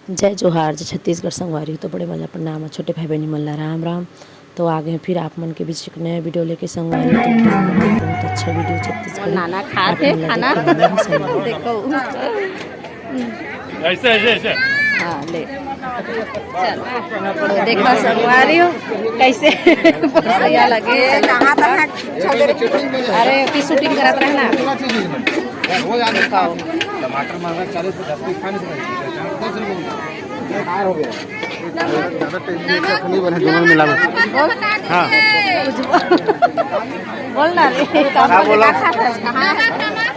जय जोहार जय छत्तीसगढ़ संगवारी। तो बड़े वाला प्रणाम, छोटे भाई बहनी मल्ला राम राम। तो आ गए फिर आप मन के बीच एक नया वीडियो लेके संगवारी। तो प्लीज़ मन एक बहुत अच्छा वीडियो छत्तीसगढ़ी नाना खाते खाना देखो ऐसे ऐसे ऐसे हाँ ले चल तो देखो संगवारी हो कैसे सैया लगे। अरे की शूटिंग करत रहे ना टमाटर मांगा 40 से 10 पीस खाने से हो गया हाँ बोल ना रे बोला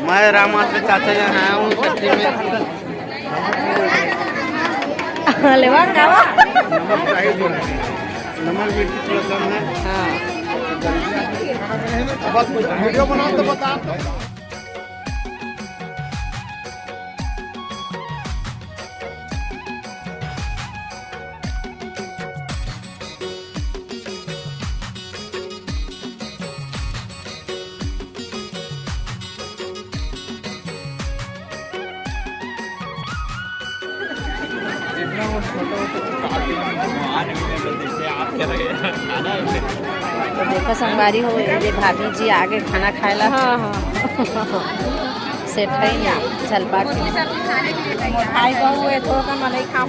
मैं रामात्र चाचा यहाँ हूँ छुट्टी में लेवा कावा नमक मिर्ची थोड़ा कम है हाँ वीडियो बनाओ तो बता तो देखो संगवारी हो ये भाभी जी आगे खाना खाएला हाँ हाँ सेट है ना झलपाट खाई बहु है तो का मन खा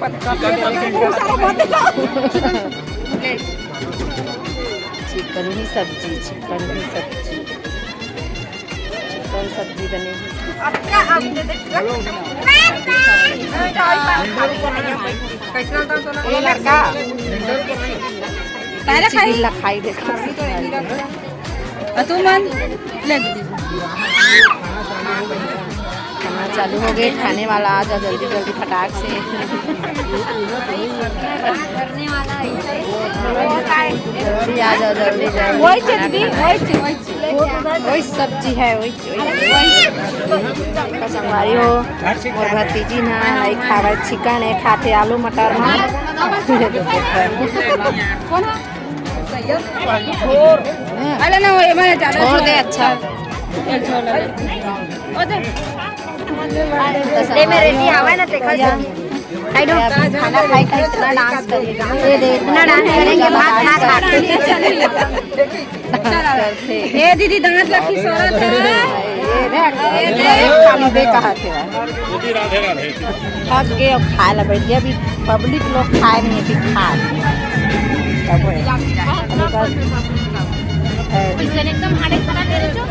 चिकन ही सब्जी चिकन सब्जी बनेगी। ये लड़का खाई देखो तू मन खाना चालू हो गए खाने वाला आ जाओ जल्दी जल्दी फटाक से जल्दी आ जाओ जल्दी जल्दी वही सब्जी है वही संगवारी हो और भतीजी ना नहीं खावे चिकन है खाते आलू मटर ना अरे ना छोड़ दे अच्छा मेरे लिए आवा ना देखा खाना खाई का इतना डांस करेगा इतना डांस करेंगे भात खा खा ये दीदी दांत लखी सोरत है ये खाली बे कहा थे राधे राधे थक गए और खाए ला बैठ गया। अभी पब्लिक लोग खाए नहीं अभी खा एकदम हाड़े खाना दे रहे जो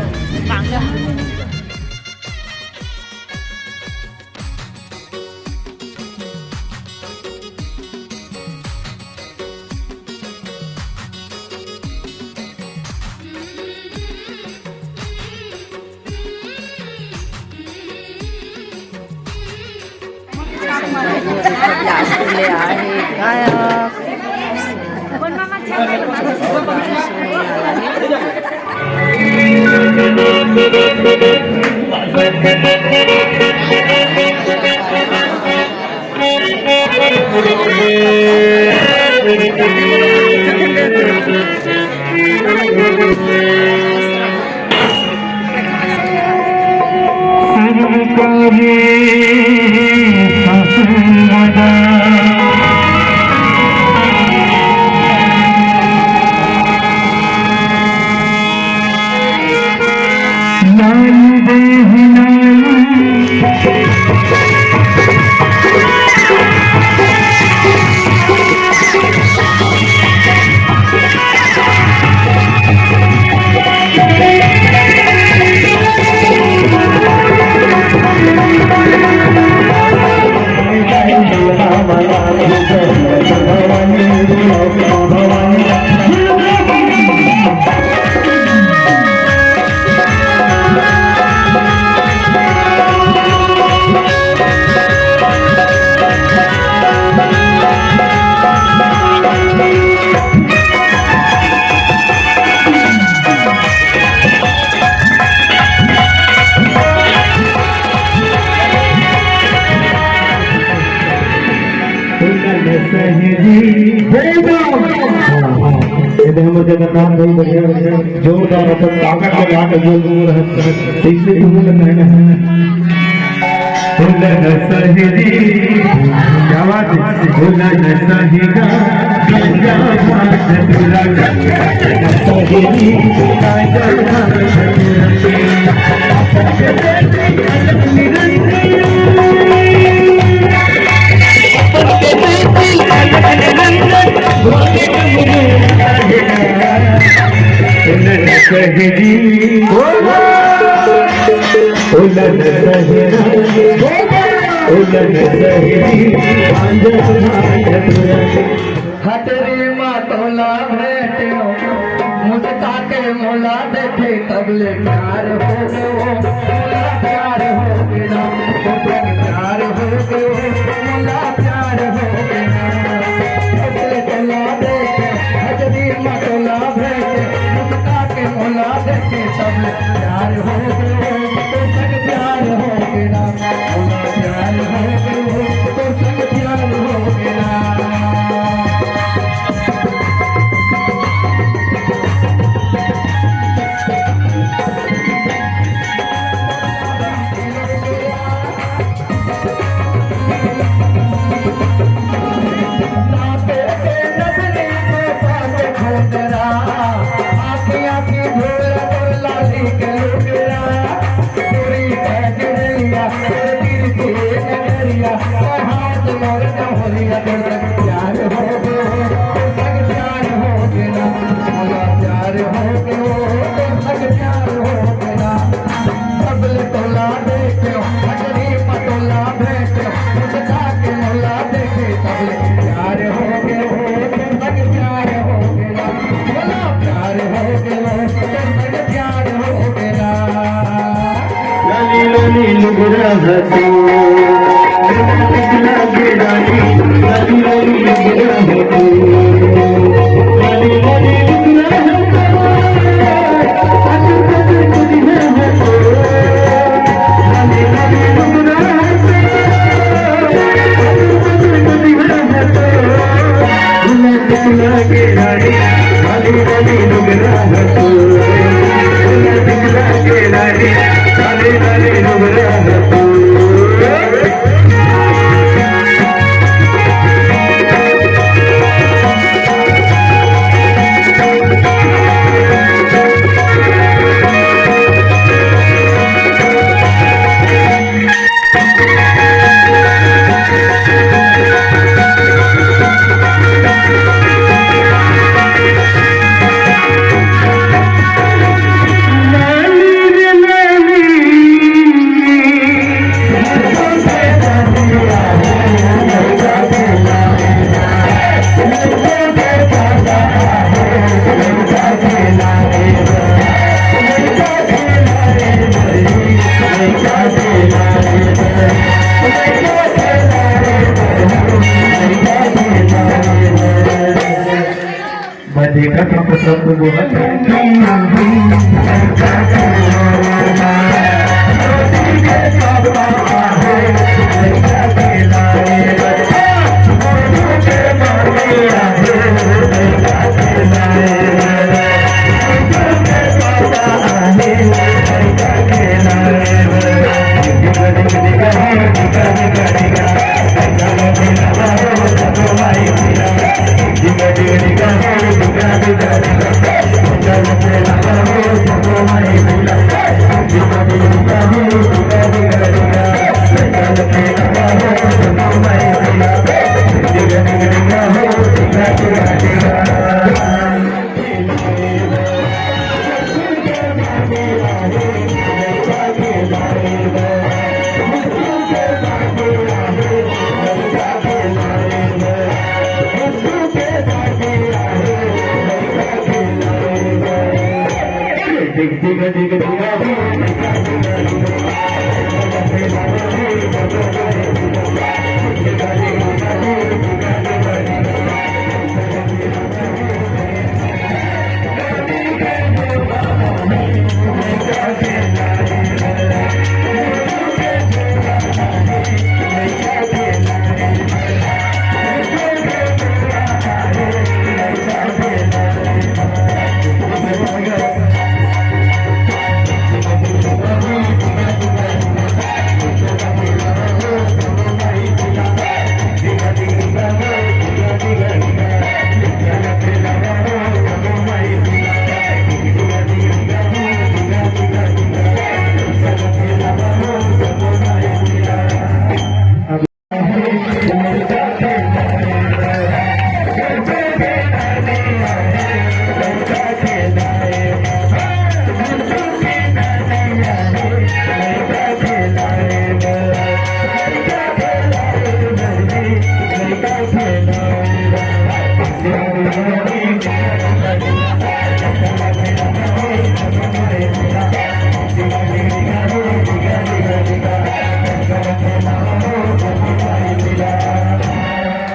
ले आए गायक मुझे नाम नहीं बढ़िया जोरदार ताकत लगा के बोल रहे हैं इसलिए दुल्हन सहेली क्या बात है दुल्हन सहेगा गंगा मात दुल्हन सहेली गंगा सहेली उलन सहेली हटरी मातोला भेटो मुझका के मोला देखे तबले प्यार हो गयो मोला प्यार हो गया प्यार हो गयो मोला प्यार हो गया तबले तोला देखे हटरी मातोला भेटे मुझका के मोला देखे तबले प्यार हो गयो तो संग प्यार हो गया मोला प्यार हो गयो तो संग प्यार हो गया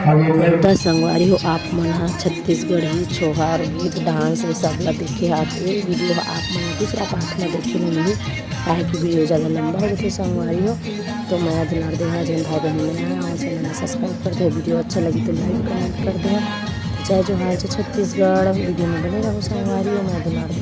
तो संगवारी हो आप मन हा छत्तीसगढ़ी छोहार गीत डांस ये सब ला देखे आप ये वीडियो आप मन दूसरा पार्ट में देखे नहीं मिली काहे कि वीडियो ज़्यादा लंबा हो गया संगवारी हो। तो मैं दुलार देना जिन भाई बहन में और चैनल सब्सक्राइब कर दे, वीडियो अच्छा लगी तो लाइक कमेंट कर दे। जय जोहार जय छत्तीसगढ़, वीडियो में बने रहो संगवारी हो। मैं दुलार